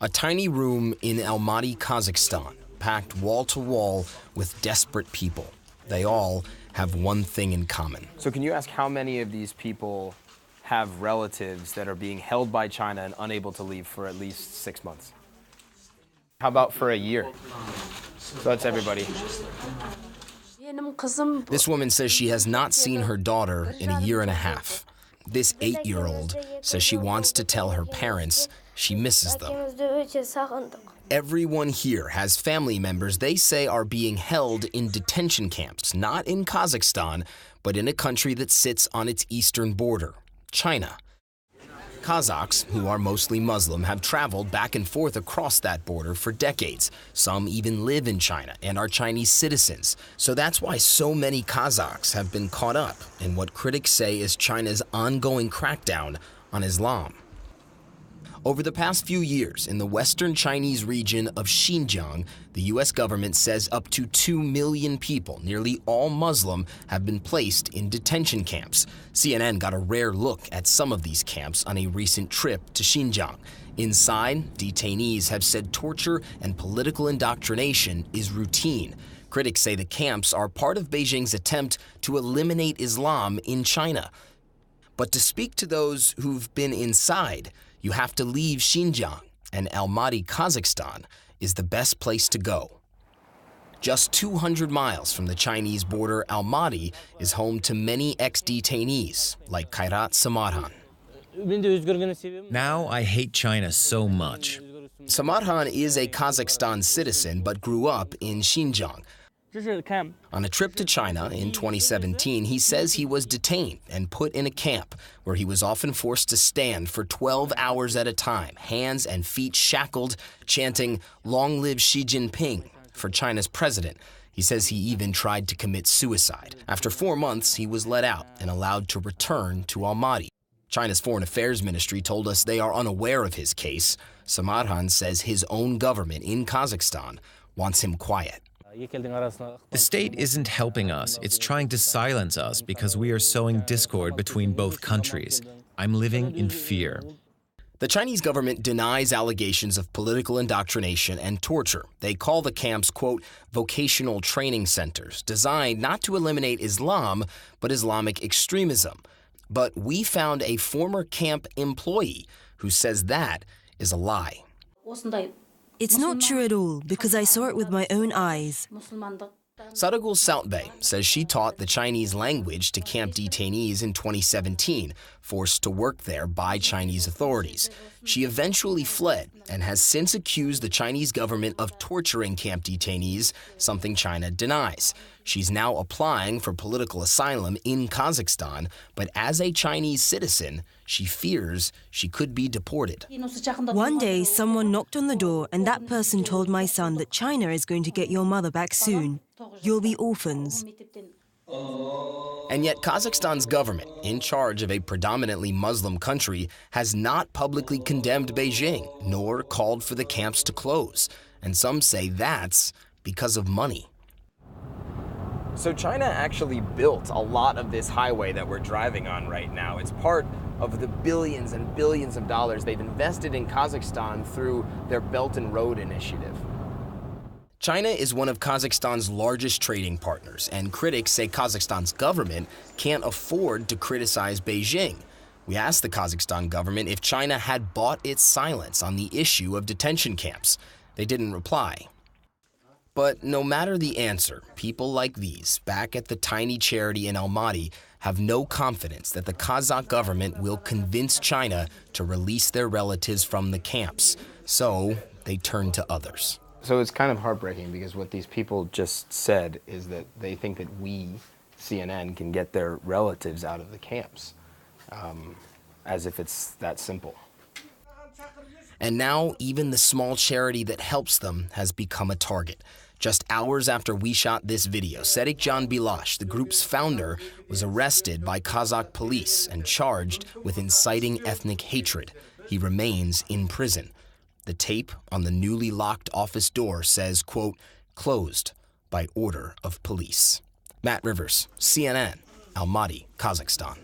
A tiny room in Almaty, Kazakhstan, packed wall to wall with desperate people. They all have one thing in common. So can you ask how many of these people have relatives that are being held by China and unable to leave for at least 6 months? How about for a year? So that's everybody. This woman says she has not seen her daughter in a year and a half. This 8-year-old says she wants to tell her parents she misses them. Everyone here has family members they say are being held in detention camps, not in Kazakhstan, but in a country that sits on its eastern border, China. Kazakhs, who are mostly Muslim, have traveled back and forth across that border for decades. Some even live in China and are Chinese citizens. So that's why so many Kazakhs have been caught up in what critics say is China's ongoing crackdown on Islam. Over the past few years, in the western Chinese region of Xinjiang, the U.S. government says up to 2 million people, nearly all Muslim, have been placed in detention camps. CNN got a rare look at some of these camps on a recent trip to Xinjiang. Inside, detainees have said torture and political indoctrination is routine. Critics say the camps are part of Beijing's attempt to eliminate Islam in China. But to speak to those who've been inside, you have to leave Xinjiang, and Almaty, Kazakhstan is the best place to go. Just 200 miles from the Chinese border, Almaty is home to many ex-detainees, like Kairat Samadhan. Now I hate China so much. Samadhan is a Kazakhstan citizen but grew up in Xinjiang. On a trip to China in 2017, he says he was detained and put in a camp where he was often forced to stand for 12 hours at a time, hands and feet shackled, chanting, "Long live Xi Jinping," for China's president. He says he even tried to commit suicide. After 4 months, he was let out and allowed to return to Almaty. China's Foreign Affairs Ministry told us they are unaware of his case. Samadhan says his own government in Kazakhstan wants him quiet. The state isn't helping us. It's trying to silence us because we are sowing discord between both countries. I'm living in fear. The Chinese government denies allegations of political indoctrination and torture. They call the camps, quote, vocational training centers, designed not to eliminate Islam, but Islamic extremism. But we found a former camp employee who says that is a lie. It's not true at all, because I saw it with my own eyes. Saragul Saltbay says she taught the Chinese language to camp detainees in 2017, forced to work there by Chinese authorities. She eventually fled and has since accused the Chinese government of torturing camp detainees, something China denies. She's now applying for political asylum in Kazakhstan, but as a Chinese citizen, she fears she could be deported. One day, someone knocked on the door, and that person told my son that China is going to get your mother back soon. You'll be orphans. And yet Kazakhstan's government, in charge of a predominantly Muslim country, has not publicly condemned Beijing, nor called for the camps to close. And some say that's because of money. So China actually built a lot of this highway that we're driving on right now. It's part of the billions and billions of dollars they've invested in Kazakhstan through their Belt and Road Initiative. China is one of Kazakhstan's largest trading partners, and critics say Kazakhstan's government can't afford to criticize Beijing. We asked the Kazakhstan government if China had bought its silence on the issue of detention camps. They didn't reply. But no matter the answer, people like these, back at the tiny charity in Almaty, have no confidence that the Kazakh government will convince China to release their relatives from the camps. So they turn to others. So it's kind of heartbreaking because what these people just said is that they think that we, CNN, can get their relatives out of the camps, as if it's that simple. And now even the small charity that helps them has become a target. Just hours after we shot this video, Sedikjan Bilash, the group's founder, was arrested by Kazakh police and charged with inciting ethnic hatred. He remains in prison. The tape on the newly locked office door says, quote, closed by order of police. Matt Rivers, CNN, Almaty, Kazakhstan.